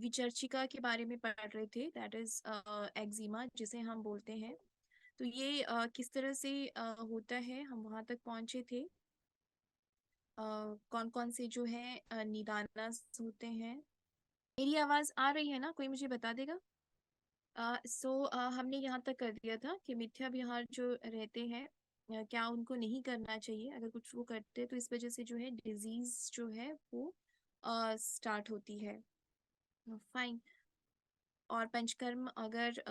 विचर्चिका के बारे में पढ़ रहे थे, दैट इज एक्जिमा जिसे हम बोलते हैं। तो ये किस तरह से होता है, हम वहां तक पहुंचे थे। कौन कौन से जो है निदानस होते हैं। मेरी आवाज आ रही है ना? कोई मुझे बता देगा। हमने यहाँ तक कर दिया था कि मिथ्या विहार जो रहते हैं, क्या उनको नहीं करना चाहिए। अगर कुछ वो करते हैं तो इस वजह से जो है डिजीज जो है वो स्टार्ट होती है। फाइन। और पंचकर्म अगर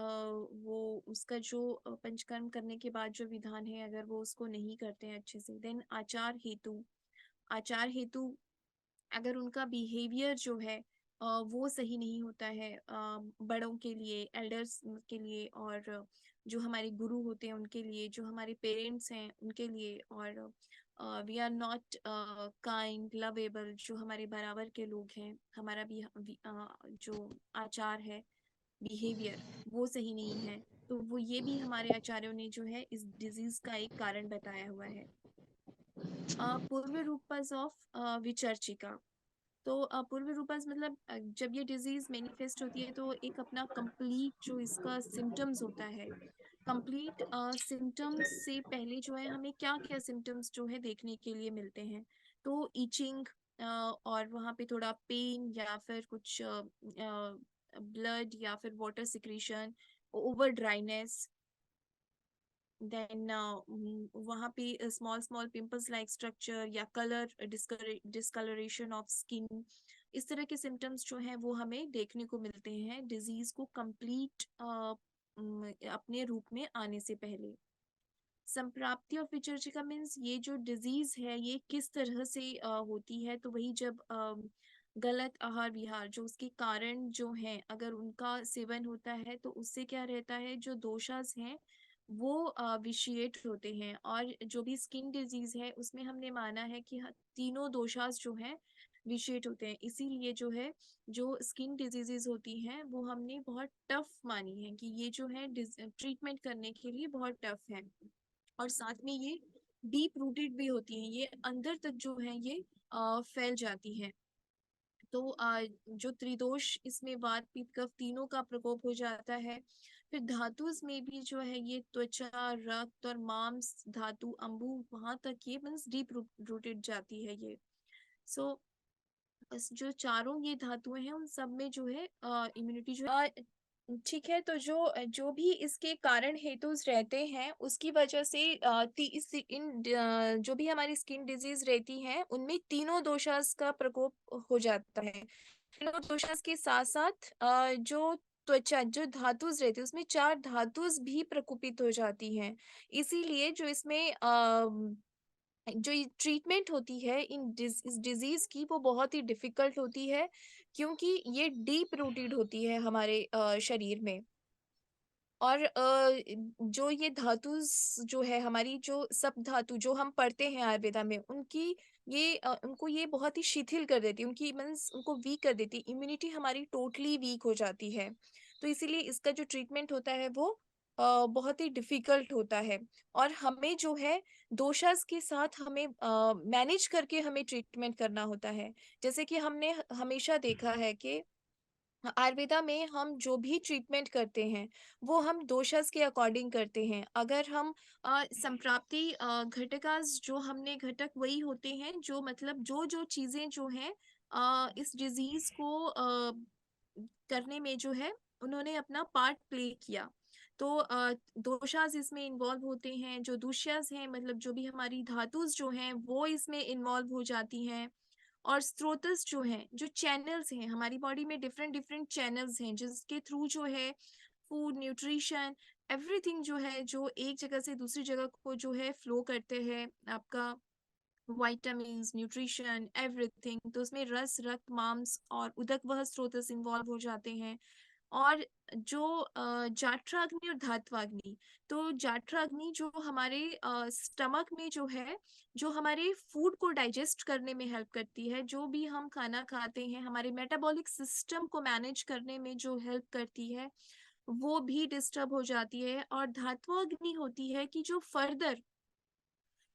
वो उसका जो पंचकर्म करने के बाद जो विधान है, अगर वो उसको नहीं करते हैं अच्छे से, देन आचार हेतु अगर उनका बिहेवियर जो है वो सही नहीं होता है, बड़ों के लिए, एल्डर्स के लिए, और जो हमारे गुरु होते हैं उनके लिए, जो हमारे पेरेंट्स हैं उनके लिए, और we are not kind lovable, जो हमारे बराबर के लोग हैं, हमारा जो आचार है, बिहेवियर, वो सही नहीं है। तो वो ये भी हमारे आचार्यों ने जो है इस डिजीज का एक कारण बताया हुआ है। पूर्व रूपस ऑफ विचर्चिका। तो पूर्व रूपस मतलब जब ये डिजीज मैनिफेस्ट होती है तो एक अपना कंप्लीट जो इसका सिम्टम्स होता है, कंप्लीट सिम्टम्स से पहले जो है हमें क्या क्या सिम्टम्स जो है देखने के लिए मिलते हैं। तो ईचिंग, और वहाँ पे थोड़ा पेन, या फिर कुछ ब्लड या फिर water secretion, over dryness, then वहाँ पे small small pimples like structure, या कलर डिस्कलरेशन ऑफ स्किन। इस तरह के सिम्टम्स जो हैं वो हमें देखने को मिलते हैं डिजीज को कंप्लीट अपने रूप में आने से पहले। संप्राप्ति ऑफ विचर्चिका मीन्स ये जो डिजीज है ये किस तरह से होती है। तो वही जब गलत आहार विहार, जो उसके कारण जो है, अगर उनका सेवन होता है तो उससे क्या रहता है, जो दोषास हैं वो विशिएट होते हैं। और जो भी स्किन डिजीज है उसमें हमने माना है कि तीनों दोषास जो हैं विशिएट होते हैं। इसीलिए जो है, जो स्किन डिजीजेस होती हैं वो हमने बहुत टफ मानी है कि ये जो है ट्रीटमेंट करने के लिए बहुत टफ है। और साथ में ये डीप रूटेड भी होती हैं, ये अंदर तक जो है ये फैल जाती हैं। तो जो त्रिदोष इसमें वात पित्त कफ तीनों का प्रकोप हो जाता है। फिर धातुस में भी जो है ये त्वचा, रक्त और मांस धातु, अंबु, वहां तक ये मीन्स डीप रूटेड जाती है ये। सो बस जो चारों ये धातुएं हैं उन सब में जो है इम्यूनिटी जो है। ठीक है, तो जो जो भी इसके कारण हेतुस रहते हैं उसकी वजह से जो भी हमारी स्किन डिजीज रहती है उनमें तीनों दोषास का प्रकोप हो जाता है। तीनों दोषास के साथ साथ जो त्वचा, जो धातुस रहती है उसमें चार धातुस भी प्रकोपित हो जाती हैं। इसीलिए जो इसमें जो ये ट्रीटमेंट होती है इस डिजीज की वो बहुत ही डिफिकल्ट होती है, क्योंकि ये डीप रूटेड होती है हमारे शरीर में। और जो ये धातु जो है हमारी, जो सब धातु जो हम पढ़ते हैं आयुर्वेदा में, उनकी ये उनको ये बहुत ही शिथिल कर देती है, उनकी मीन्स उनको वीक कर देती है, इम्यूनिटी हमारी टोटली वीक हो जाती है। तो इसीलिए इसका जो ट्रीटमेंट होता है वो बहुत ही डिफिकल्ट होता है। और हमें जो है दोषास के साथ हमें मैनेज करके हमें ट्रीटमेंट करना होता है। जैसे कि हमने हमेशा देखा है कि आयुर्वेदा में हम जो भी ट्रीटमेंट करते हैं वो हम दोषास के अकॉर्डिंग करते हैं। अगर हम संप्राप्ति घटकास, जो हमने घटक वही होते हैं जो मतलब जो जो चीजें जो हैं इस डिजीज को करने में जो है उन्होंने अपना पार्ट प्ले किया। तो दोषास इसमें इन्वॉल्व होते हैं, जो दुष्यस हैं मतलब जो भी हमारी धातुस जो हैं वो इसमें इन्वॉल्व हो जाती हैं। और स्रोतस जो हैं, जो चैनल्स हैं, हमारी बॉडी में डिफरेंट डिफरेंट चैनल्स हैं जिसके थ्रू जो है फूड, न्यूट्रिशन, एवरीथिंग जो है, जो एक जगह से दूसरी जगह को जो है फ्लो करते हैं, आपका विटामिन्स, न्यूट्रिशन, एवरीथिंग। तो उसमें रस, रक्त, मांस और उदक वह स्रोतस इन्वॉल्व हो जाते हैं। और जो जाठराग्नि और धात्वाग्नि, तो जाठराग्नि जो हमारे स्टमक में जो है, जो हमारे फूड को डाइजेस्ट करने में हेल्प करती है, जो भी हम खाना खाते हैं हमारे मेटाबॉलिक सिस्टम को मैनेज करने में जो हेल्प करती है, वो भी डिस्टर्ब हो जाती है। और धात्वाग्नि होती है कि जो फर्दर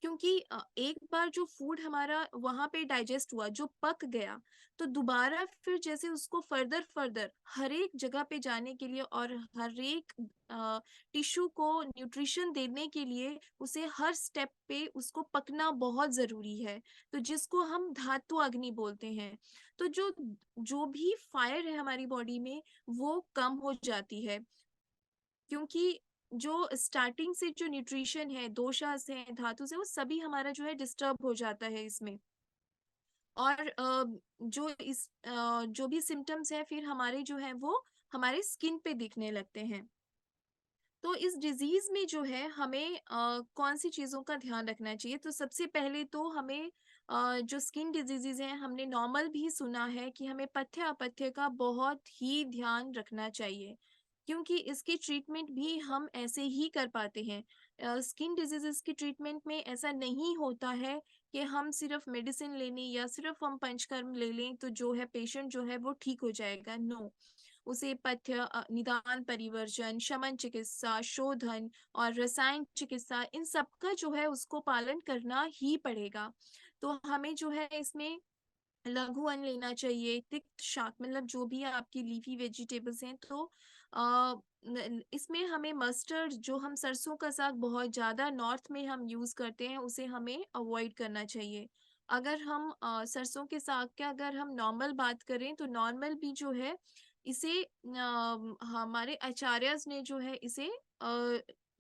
क्योंकि एक बार जो फूड हमारा वहां पे डाइजेस्ट हुआ, जो पक गया, तो दोबारा फिर जैसे उसको फर्दर फर्दर हर एक जगह पे जाने के लिए और हर एक टिश्यू को न्यूट्रिशन देने के लिए उसे हर स्टेप पे उसको पकना बहुत जरूरी है। तो जिसको हम धातु अग्नि बोलते हैं। तो जो जो भी फायर है हमारी बॉडी में वो कम हो जाती है, क्योंकि जो स्टार्टिंग से जो न्यूट्रिशन है, दोषास है, धातु से, वो सभी हमारा जो है डिस्टर्ब हो जाता है इसमें। और जो भी सिम्टम्स है फिर हमारे जो है वो हमारे स्किन पे दिखने लगते हैं। तो इस डिजीज में जो है हमें कौन सी चीजों का ध्यान रखना चाहिए? तो सबसे पहले तो हमें जो स्किन डिजीजेज हैं, हमने नॉर्मल भी सुना है कि हमें पथ्य अपथ्य का बहुत ही ध्यान रखना चाहिए, क्योंकि इसकी ट्रीटमेंट भी हम ऐसे ही कर पाते हैं। स्किन डिजीजेस की ट्रीटमेंट में ऐसा नहीं होता है कि हम सिर्फ मेडिसिन लेने या सिर्फ हम पंचकर्म ले लें तो जो है पेशेंट जो है वो ठीक हो जाएगा। नो, उसे पथ्य, निदान परिवर्जन, शमन चिकित्सा, शोधन और रसायन चिकित्सा, इन सब का जो है उसको पालन करना ही पड़ेगा। तो हमें जो है इसमें लघु अन्न लेना चाहिए, तिक्त शाक, मतलब जो भी आपकी लीफी वेजिटेबल्स हैं। तो इसमें हमें मस्टर्ड, जो हम सरसों का साग बहुत ज्यादा नॉर्थ में हम यूज करते हैं, उसे हमें अवॉइड करना चाहिए। अगर हम सरसों के साग के अगर हम नॉर्मल बात करें तो नॉर्मल भी जो है इसे हमारे आचार्यस ने जो है इसे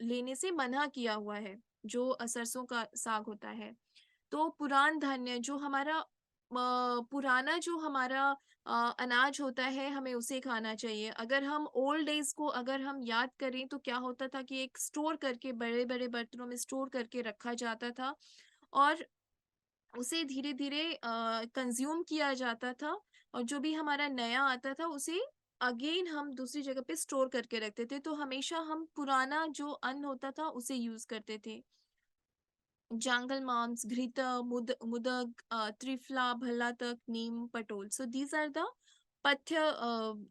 लेने से मना किया हुआ है, जो सरसों का साग होता है। तो पुरान धान्य, जो हमारा पुराना जो हमारा अनाज होता है, हमें उसे खाना चाहिए। अगर हम ओल्ड डेज को अगर हम याद करें तो क्या होता था कि एक स्टोर करके बड़े बड़े बर्तनों में स्टोर करके रखा जाता था, और उसे धीरे धीरे कंज्यूम किया जाता था। और जो भी हमारा नया आता था उसे अगेन हम दूसरी जगह पे स्टोर करके रखते थे। तो हमेशा हम पुराना जो अन्न होता था उसे यूज करते थे। जंगल मांस, घृत, मुदक, त्रिफला, भल्लातक, नीम, पटोल, सो दीज आर द पथ्य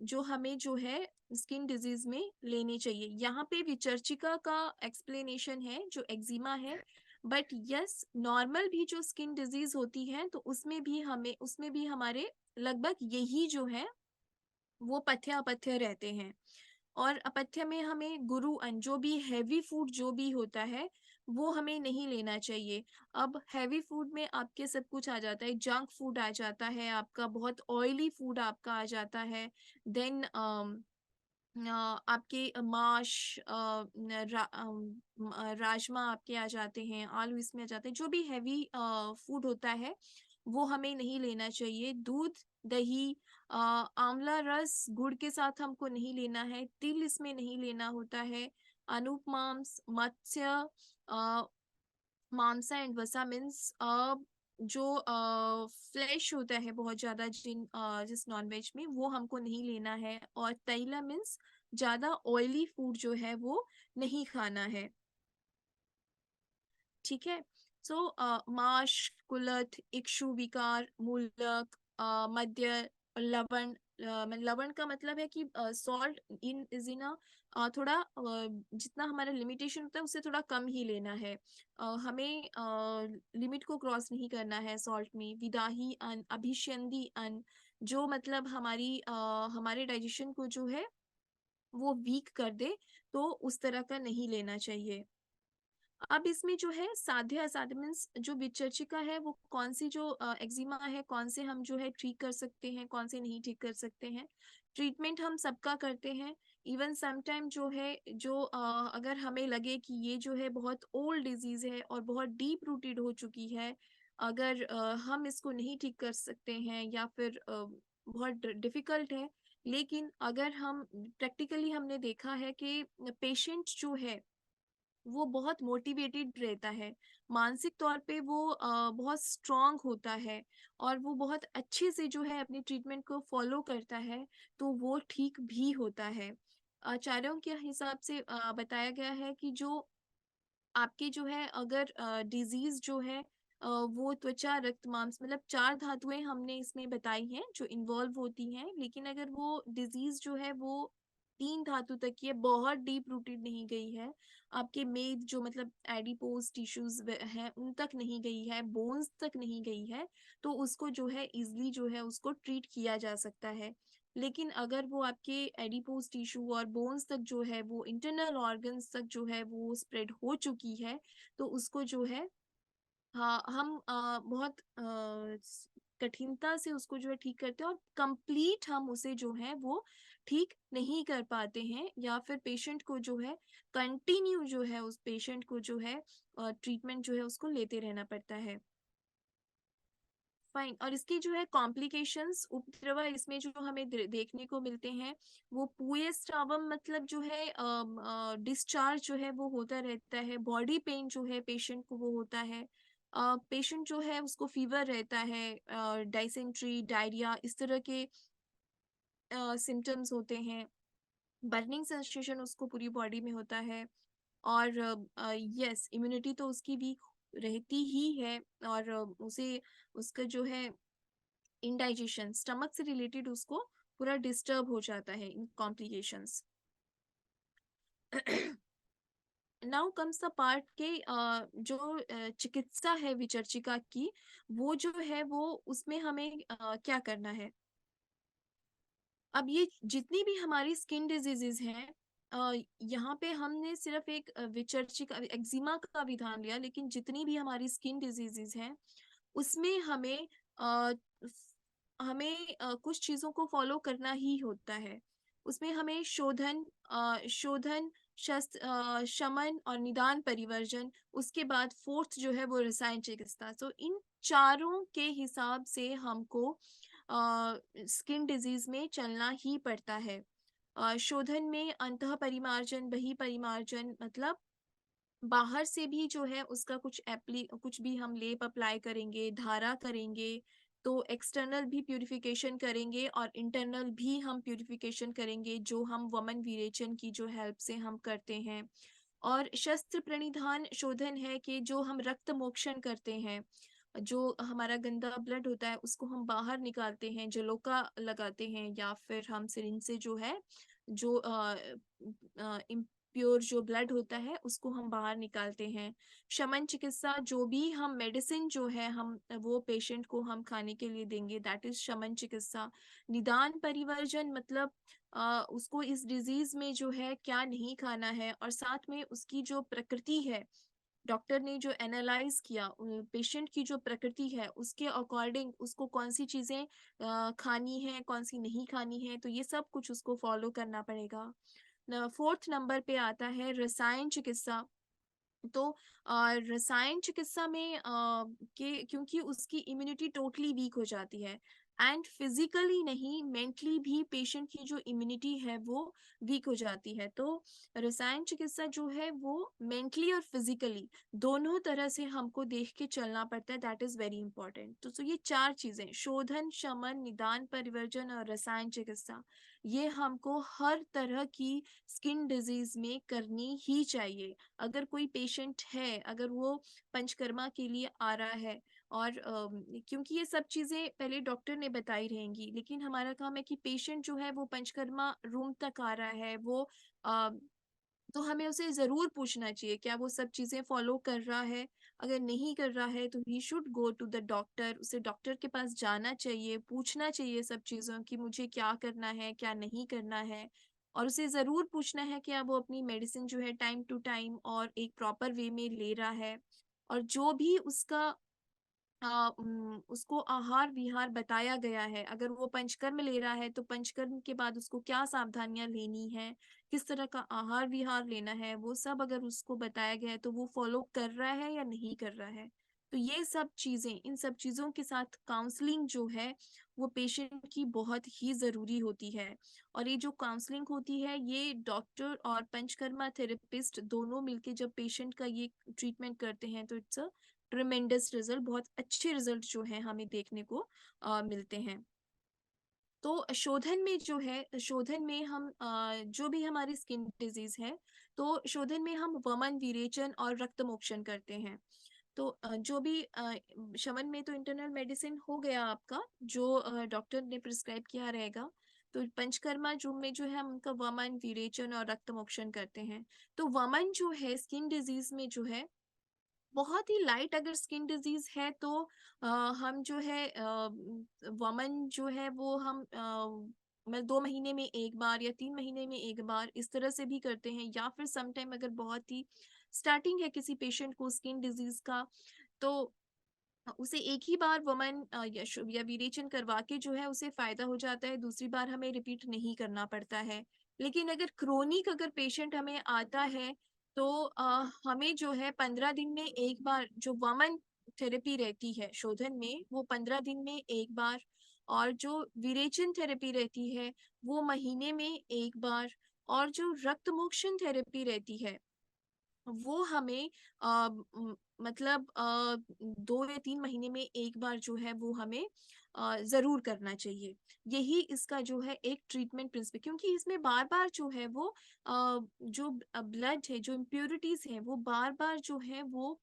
जो हमें जो है स्किन डिजीज में लेने चाहिए। यहाँ पे विचर्चिका का एक्सप्लेनेशन है जो एक्जिमा है, बट यस, नॉर्मल भी जो स्किन डिजीज होती है तो उसमें भी हमारे लगभग यही जो है वो पथ्य अपथ्य रहते हैं। और अपथ्य में हमें गुरु अन्न, जो भी हैवी फूड जो भी होता है वो हमें नहीं लेना चाहिए। अब हैवी फूड में आपके सब कुछ आ जाता है, जंक फूड आ जाता है आपका, बहुत ऑयली फूड आपका आ जाता है। देन आपके माश, राजमा आपके आ जाते हैं, आलू इसमें आ जाते हैं। जो भी हैवी फूड होता है वो हमें नहीं लेना चाहिए। दूध, दही, आंवला रस गुड़ के साथ हमको नहीं लेना है। तिल इसमें नहीं लेना होता है। अनूप मांस, मत्स्य, मांसा एंड वसा मीन्स जो फ्लैश होता है बहुत ज्यादा जिस नॉन वेज में, वो हमको नहीं लेना है। और तैला मीन्स ज्यादा ऑयली फूड जो है वो नहीं खाना है। ठीक है। सो माश, कुलथ, इक्षु विकार, मूलक, मध्य, लवण। लवण का मतलब है कि सॉल्ट इन इज इन थोड़ा जितना हमारा लिमिटेशन होता है उससे थोड़ा कम ही लेना है। हमें लिमिट को क्रॉस नहीं करना है सॉल्ट में। विदाही अन्न, अभिसंधि अन्न, जो मतलब हमारे डाइजेशन को जो है वो वीक कर दे, तो उस तरह का नहीं लेना चाहिए। अब इसमें जो है साध्य असाध्य मीन्स जो विचर्चिका है वो कौन सी, जो एक्जिमा है कौन से हम जो है ठीक कर सकते हैं, कौन से नहीं ठीक कर सकते हैं। ट्रीटमेंट हम सबका करते हैं। इवन समटाइम जो है जो अगर हमें लगे कि ये जो है बहुत ओल्ड डिजीज है और बहुत डीप रूटेड हो चुकी है, अगर हम इसको नहीं ठीक कर सकते हैं या फिर बहुत डिफिकल्ट है, लेकिन अगर हम प्रैक्टिकली हमने देखा है कि पेशेंट जो है वो बहुत मोटिवेटेड रहता है, मानसिक तौर पे वो बहुत स्ट्रांग होता है, और वो बहुत अच्छे से जो है अपनी ट्रीटमेंट को फॉलो करता है, तो वो ठीक भी होता है। आचार्यों के हिसाब से बताया गया है कि जो आपके जो है अगर डिजीज जो है वो त्वचा, रक्त, मांस, मतलब चार धातुएं हमने इसमें बताई हैं जो इन्वॉल्व होती हैं। लेकिन अगर वो डिजीज जो है वो 3 धातु तक की है, बहुत डीप रूटेड नहीं गई है। आपके मेद जो मतलब एडिपोज टिश्यूज हैं उन तक नहीं गई है, बोन्स तक नहीं गई है, तो उसको जो है इजिली जो है उसको ट्रीट किया जा सकता है। लेकिन अगर वो आपके एडिपोज टिश्यू और बोन्स तक जो है, वो इंटरनल ऑर्गन्स तक जो है वो स्प्रेड हो चुकी है, तो उसको जो है, हाँ, हम बहुत कठिनता से उसको जो है ठीक करते हैं, और कंप्लीट हम उसे जो है वो ठीक नहीं कर पाते हैं, या फिर पेशेंट को जो है कंटिन्यू जो है उस पेशेंट को जो है ट्रीटमेंट जो है उसको लेते रहना पड़ता है। फाइन। और इसकी जो है कॉम्प्लिकेशंस, उपद्रव इसमें जो हमें देखने को मिलते हैं, वो पुएस्ट्रावम मतलब जो है डिस्चार्ज जो है वो होता रहता है, बॉडी पेन जो है पेशेंट को वो होता है, पेशेंट जो है उसको फीवर रहता है, डाइसेंट्री, डायरिया, इस तरह के सिम्टम्स होते हैं, बर्निंग सेंसेशन उसको पूरी बॉडी में होता है। और यस, इम्यूनिटी तो उसकी वीक रहती ही है, और उसे उसका जो है इंडाइजेशन, स्टमक से रिलेटेड उसको पूरा डिस्टर्ब हो जाता है in complications. Now comes the part के जो चिकित्सा है विचर्चिका की, वो जो है वो उसमें हमें क्या करना है। अब ये जितनी भी हमारी स्किन डिजीजेस हैं, अ, यहाँ पे हमने सिर्फ एक विचर्चिका एक्जिमा का विधान लिया, लेकिन जितनी भी हमारी स्किन डिजीजेस हैं उसमें अ, हमें कुछ चीजों को फॉलो करना ही होता है। उसमें हमें शोधन, शमन और निदान परिवर्जन, उसके बाद फोर्थ जो है वो रसायन चिकित्सा। तो इन चारों के हिसाब से हमको स्किन डिजीज में चलना ही पड़ता है। शोधन में अंतः परिमार्जन, बहिः परिमार्जन मतलब बाहर से भी जो है उसका कुछ भी हम लेप अप्लाई करेंगे, धारा करेंगे, तो एक्सटर्नल भी प्यूरिफिकेशन करेंगे और इंटरनल भी हम प्यूरिफिकेशन करेंगे, जो हम वमन विरेचन की जो हेल्प से हम करते हैं। और शस्त्र प्रणिधान शोधन है कि जो हम रक्त मोक्षण करते हैं, जो हमारा गंदा ब्लड होता है उसको हम बाहर निकालते हैं, जलोका लगाते हैं, या फिर हम सिरिंज से जो है जो प्योर जो ब्लड होता है उसको हम बाहर निकालते हैं। शमन चिकित्सा, जो भी हम मेडिसिन जो है हम वो पेशेंट को हम खाने के लिए देंगे, दैट इज शमन चिकित्सा। निदान परिवर्जन मतलब उसको इस डिजीज में जो है क्या नहीं खाना है, और साथ में उसकी जो प्रकृति है, डॉक्टर ने जो एनालाइज किया पेशेंट की जो प्रकृति है उसके अकॉर्डिंग उसको कौन सी चीजें खानी है, कौन सी नहीं खानी है, तो ये सब कुछ उसको फॉलो करना पड़ेगा। फोर्थ नंबर पे आता है रसायन चिकित्सा। तो रसायन चिकित्सा में क्योंकि उसकी इम्यूनिटी टोटली वीक हो जाती है, एंड फिजिकली नहीं मेंटली भी पेशेंट की जो इम्यूनिटी है वो वीक हो जाती है, तो रसायन चिकित्सा जो है वो मेंटली और फिजिकली दोनों तरह से हमको देख के चलना पड़ता है, दैट इज वेरी इंपॉर्टेंट। तो ये चार चीजें, शोधन, शमन, निदान परिवर्जन और रसायन चिकित्सा, ये हमको हर तरह की स्किन डिजीज में करनी ही चाहिए। अगर कोई पेशेंट है, अगर वो पंचकर्मा के लिए आ रहा है, और क्योंकि ये सब चीजें पहले डॉक्टर ने बताई रहेंगी, लेकिन हमारा काम है कि पेशेंट जो है वो पंचकर्मा रूम तक आ रहा है, वो अ, तो हमें उसे जरूर पूछना चाहिए क्या वो सब चीजें फॉलो कर रहा है। अगर नहीं कर रहा है तो he should go to the doctor, उसे डॉक्टर के पास जाना चाहिए, पूछना चाहिए सब चीजों की मुझे क्या करना है क्या नहीं करना है। और उसे जरूर पूछना है कि वो अपनी मेडिसिन जो है टाइम टू टाइम और एक प्रॉपर वे में ले रहा है, और जो भी उसका उसको आहार विहार बताया गया है, अगर वो पंचकर्म ले रहा है तो पंचकर्म के बाद उसको क्या सावधानियां लेनी है, किस तरह का आहार विहार लेना है, वो सब अगर उसको बताया गया है तो वो फॉलो कर रहा है या नहीं कर रहा है। तो ये सब चीजें, इन सब चीजों के साथ काउंसलिंग जो है वो पेशेंट की बहुत ही जरूरी होती है। और ये जो काउंसलिंग होती है ये डॉक्टर और पंचकर्मा थेरेपिस्ट दोनों मिलके जब पेशेंट का ये ट्रीटमेंट करते हैं तो इट्स अ ट्रिमेंडस रिजल्ट, बहुत अच्छे रिजल्ट जो है हमें देखने को मिलते हैं। तो शोधन में जो है, शोधन में हम जो भी हमारी स्किन डिजीज है, तो शोधन में हम वमन विरेचन और रक्त मोक्षण करते हैं। तो जो भी शमन में तो इंटरनल मेडिसिन हो गया आपका, जो डॉक्टर ने प्रिस्क्राइब किया रहेगा। तो पंचकर्मा रूम में जो है हम उनका वमन, विरेचन और रक्त मोक्षण करते हैं। तो वमन जो है स्किन डिजीज में जो है बहुत ही लाइट अगर स्किन डिजीज है तो हम जो है वमन जो है वो हम मतलब 2 महीने में एक बार या 3 महीने में एक बार इस तरह से भी करते हैं, या फिर समटाइम अगर बहुत ही स्टार्टिंग है किसी पेशेंट को स्किन डिजीज का, तो उसे एक ही बार वमन या विरेचन करवा के जो है उसे फायदा हो जाता है, दूसरी बार हमें रिपीट नहीं करना पड़ता है। लेकिन अगर क्रोनिक अगर पेशेंट हमें आता है तो हमें जो है 15 दिन में एक बार जो वमन थेरेपी रहती है शोधन में वो 15 दिन में एक बार, और जो विरेचन थेरेपी रहती है वो महीने में एक बार, और जो रक्त मोक्षण थेरेपी रहती है वो हमें मतलब 2 या 3 महीने में एक बार जो है वो हमें जरूर करना चाहिए। यही इसका जो है एक ट्रीटमेंट प्रिंसिपल, क्योंकि इसमें बार बार जो है वो जो ब्लड है, जो इम्प्योरिटीज है वो बार बार जो है वो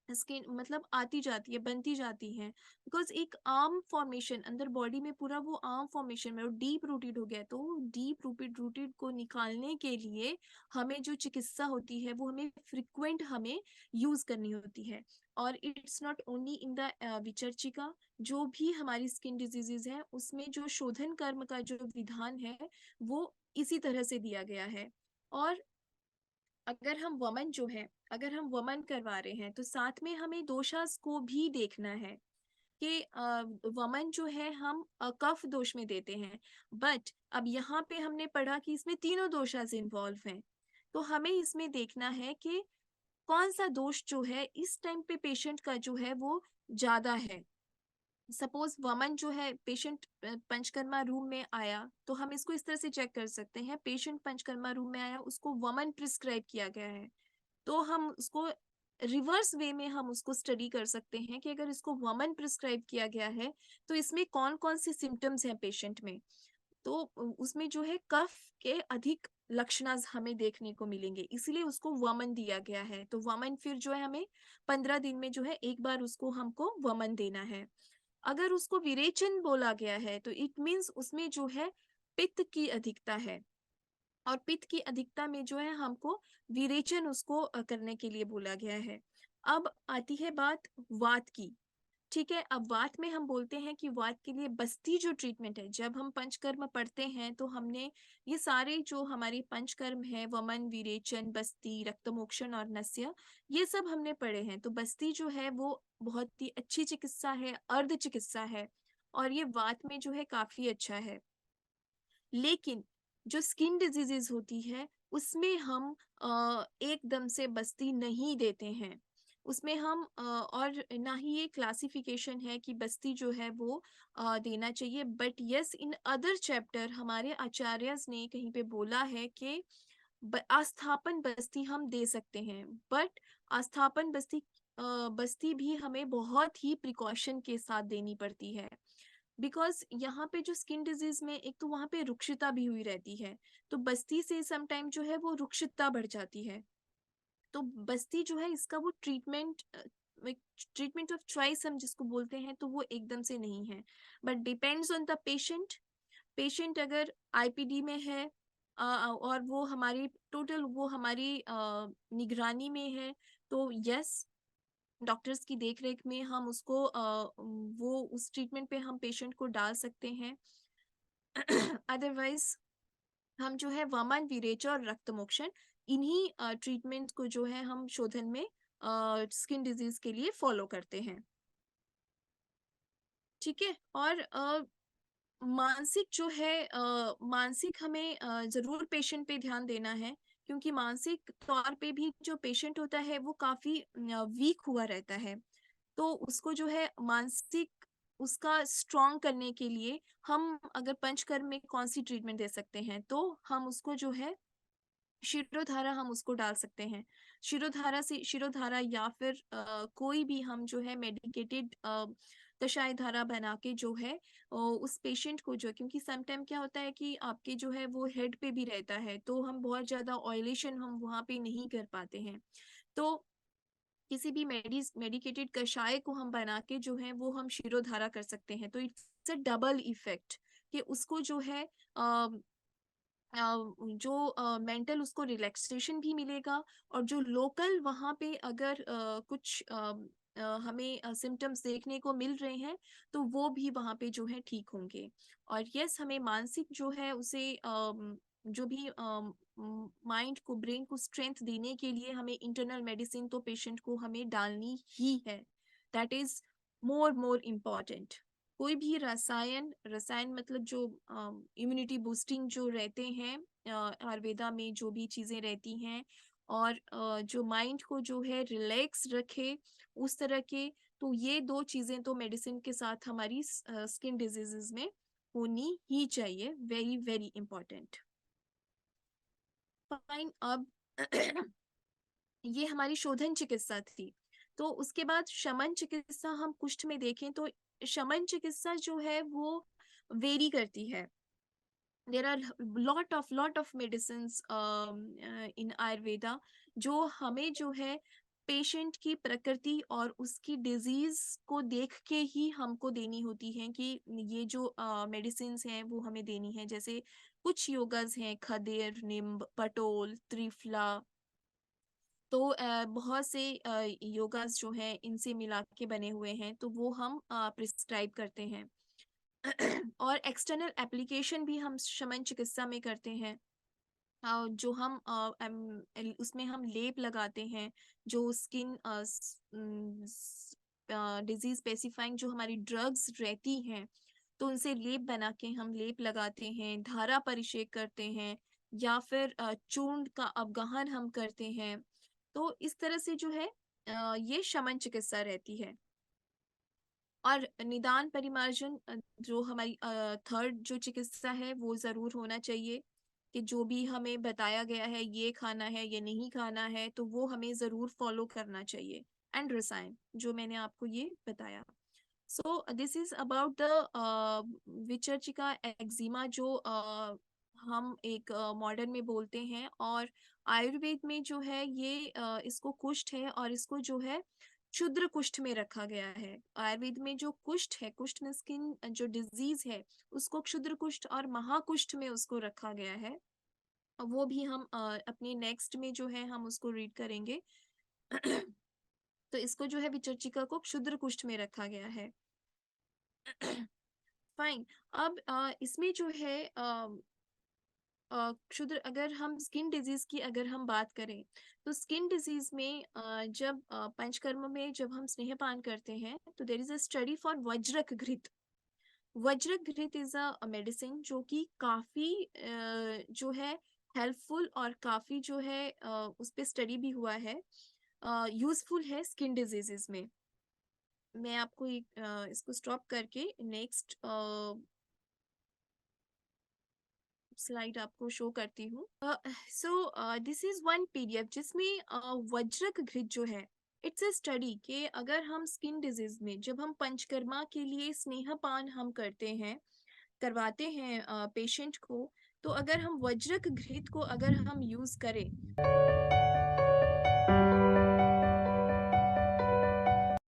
स्किन मतलब आती जाती है, बनती जाती है। बिकॉज एक आर्म फॉर्मेशन अंदर बॉडी में पूरा वो आर्म फॉर्मेशन में डीप रूटेड हो गया, तो डीप रूटेड को निकालने के लिए हमें जो चिकित्सा होती है वो हमें फ्रिक्वेंट हमें यूज करनी होती है। और it's not only in the विचर्चिका, जो भी हमारी स्किन डिजीजेज है उसमें जो शोधन कर्म का जो विधान है वो इसी तरह से दिया गया है। और अगर हम वमन जो है अगर हम वमन करवा रहे हैं तो साथ में हमें दोषास को भी देखना है कि वमन जो है हम कफ दोष में देते हैं। बट अब यहाँ पे हमने पढ़ा कि इसमें तीनों दोषास इन्वॉल्व हैं, तो हमें इसमें देखना है कि कौन सा दोष जो है इस टाइम पे पेशेंट का जो है वो ज्यादा है। सपोज वमन जो है पेशेंट पंचकर्मा रूम में आया तो हम इसको इस तरह से चेक कर सकते हैं, पेशेंट पंचकर्मा रूम में आया उसको वमन प्रिस्क्राइब किया गया है, तो हम उसको रिवर्स वे में हम उसको स्टडी कर सकते हैं कि अगर इसको वमन प्रिस्क्राइब किया गया है तो इसमें कौन कौन से सिम्टम्स हैं पेशेंट में। तो उसमें जो है कफ के अधिक लक्षण हमें देखने को मिलेंगे, इसलिए उसको वमन दिया गया है। तो वमन फिर जो है हमें 15 दिन में जो है एक बार उसको हमको वमन देना है। अगर उसको विरेचन बोला गया है तो इट मीन्स उसमें जो है पित्त की अधिकता है, और पित्त की अधिकता में जो है हमको विरेचन उसको करने के लिए बोला गया है। अब आती है बात वात की। ठीक है, अब वात में हम बोलते हैं कि वात के लिए बस्ती जो ट्रीटमेंट है, जब हम पंचकर्म पढ़ते हैं तो हमने ये सारे जो हमारे पंचकर्म है वमन, विरेचन, बस्ती, रक्तमोक्षण और नस्य, ये सब हमने पढ़े हैं। तो बस्ती जो है वो बहुत ही अच्छी चिकित्सा है, अर्ध चिकित्सा है, और ये वात में जो है काफी अच्छा है। लेकिन जो स्किन डिजीजेस होती है उसमें हम एकदम से बस्ती नहीं देते हैं। उसमें हम और ना ही ये क्लासिफिकेशन है कि बस्ती जो है वो देना चाहिए। But yes, in other chapter हमारे आचार्यस ने कहीं पे बोला है कि आस्थापन बस्ती हम दे सकते हैं। बट आस्थापन बस्ती भी हमें बहुत ही प्रिकॉशन के साथ देनी पड़ती है। बिकॉज यहाँ पे जो स्किन डिजीज में एक तो वहाँ पे रुक्षता भी हुई रहती है, तो बस्ती से समटाइम जो है वो रुक्षता बढ़ जाती है। तो बस्ती जो है इसका वो ट्रीटमेंट ऑफ चॉइस हम जिसको बोलते हैं तो वो एकदम से नहीं है, but depends on the patient. Patient अगर आईपीडी में है और वो हमारी टोटल वो हमारी निगरानी में है तो यस, डॉक्टर्स की देखरेख में हम उसको वो उस ट्रीटमेंट पे हम पेशेंट को डाल सकते हैं। अदरवाइज हम जो है वमन, विरेचन और रक्त मोक्षण, इन्हीं ट्रीटमेंट को जो है हम शोधन में स्किन डिजीज के लिए फॉलो करते हैं। ठीक है, और मानसिक जो है मानसिक हमें जरूर पेशेंट पे ध्यान देना है, क्योंकि मानसिक तौर पे भी जो पेशेंट होता है वो काफी वीक हुआ रहता है। तो उसको जो है मानसिक उसका स्ट्रॉन्ग करने के लिए हम अगर पंचकर्म में कौन सी ट्रीटमेंट दे सकते हैं, तो हम उसको जो है शिरोधारा हम उसको डाल सकते हैं। शिरोधारा या फिर कोई भी हम जो है मेडिकेटेड कषाय धारा बना के जो है उस पेशेंट को जो, क्योंकि समटाइम क्या होता है कि आपके जो है वो हेड पे भी रहता है तो हम बहुत ज्यादा ऑयलेशन हम वहाँ पे नहीं कर पाते हैं। तो किसी भी मेडिकेटेड कषाय को हम बना के जो है वो हम शिरोधारा कर सकते हैं, तो इट्स अ डबल इफेक्ट। कि उसको जो है जो मेंटल उसको रिलैक्सेशन भी मिलेगा, और जो लोकल वहाँ पे अगर कुछ हमें सिम्टम्स देखने को मिल रहे हैं तो वो भी वहाँ पे जो है ठीक होंगे। और यस, हमें मानसिक जो है उसे जो भी माइंड को, ब्रेन को स्ट्रेंथ देने के लिए हमें इंटरनल मेडिसिन तो पेशेंट को हमें डालनी ही है। That is more more important. कोई भी रसायन रसायन मतलब जो इम्यूनिटी बूस्टिंग जो रहते हैं आयुर्वेदा में जो भी चीजें रहती हैं, और जो माइंड को जो है रिलैक्स रखे उस तरह के, तो ये दो चीजें तो मेडिसिन के साथ हमारी स्किन डिजीजेस में होनी ही चाहिए। Very very important. फाइन। अब ये हमारी शोधन चिकित्सा थी। तो उसके बाद शमन चिकित्सा हम कुष्ठ में देखें तो शमन चिकित्सा जो है वो वेरी करती है। There are lot of medicines in Ayurveda जो हमें जो है पेशेंट की प्रकृति और उसकी डिजीज को देख के ही हमको देनी होती है कि ये जो मेडिसिन हैं वो हमें देनी है। जैसे कुछ योगाज हैं, खदेर, निम्ब, पटोल, त्रिफला, तो बहुत से योगास जो हैं इनसे मिला के बने हुए हैं, तो वो हम प्रिस्क्राइब करते हैं। और एक्सटर्नल एप्लीकेशन भी हम शमन चिकित्सा में करते हैं। जो हम उसमें हम लेप लगाते हैं, जो स्किन डिजीज स्पेसिफाइंग जो हमारी ड्रग्स रहती हैं, तो उनसे लेप बना के हम लेप लगाते हैं, धारा परिषेक करते हैं, या फिर चूर्ण का अवगाहन हम करते हैं। तो इस तरह से जो है ये शमन चिकित्सा रहती है। और निदान परिमार्जन जो हमारी थर्ड जो चिकित्सा है वो जरूर होना चाहिए, कि जो भी हमें बताया गया है ये खाना है ये नहीं खाना है तो वो हमें जरूर फॉलो करना चाहिए। एंड रसायन जो मैंने आपको ये बताया। So this is about the विचर्चिका एक्जिमा जो हम एक मॉडर्न में बोलते हैं, और आयुर्वेद में जो है ये इसको कुष्ठ है, और इसको जो है क्षुद्र कुष्ठ में रखा गया है। आयुर्वेद में जो कुष्ठ है, कुष्ठ में स्किन जो डिजीज है, उसको क्षुद्र कुष्ठ और महाकुष्ठ में उसको रखा गया है। वो भी हम अपने नेक्स्ट में जो है हम उसको रीड करेंगे। तो इसको जो है विचर्चिका को क्षुद्र कुष्ठ में रखा गया है। फाइन। अब इसमें जो है क्षुद्र, अगर हम स्किन डिजीज की अगर हम बात करें, तो स्किन डिजीज में जब पंचकर्म में जब हम स्नेहपान करते हैं तो there is a study for वज्रक घृत। वज्रक घृत इज अ मेडिसिन जो कि काफी जो है हेल्पफुल, और काफी जो है उस पे स्टडी भी हुआ है, यूजफुल है स्किन डिजीजेस में। मैं आपको इसको स्टॉप करके नेक्स्ट स्लाइड आपको शो करती हूँ। सो दिस इज वन पीडीएफ जिसमें वज्रक घृत जो है, इट्स अ स्टडी कि अगर हम स्किन डिजीज में जब हम पंचकर्मा के लिए स्नेहपान हम करते हैं, करवाते हैं पेशेंट को, तो अगर हम वज्रक घृत को अगर हम यूज करें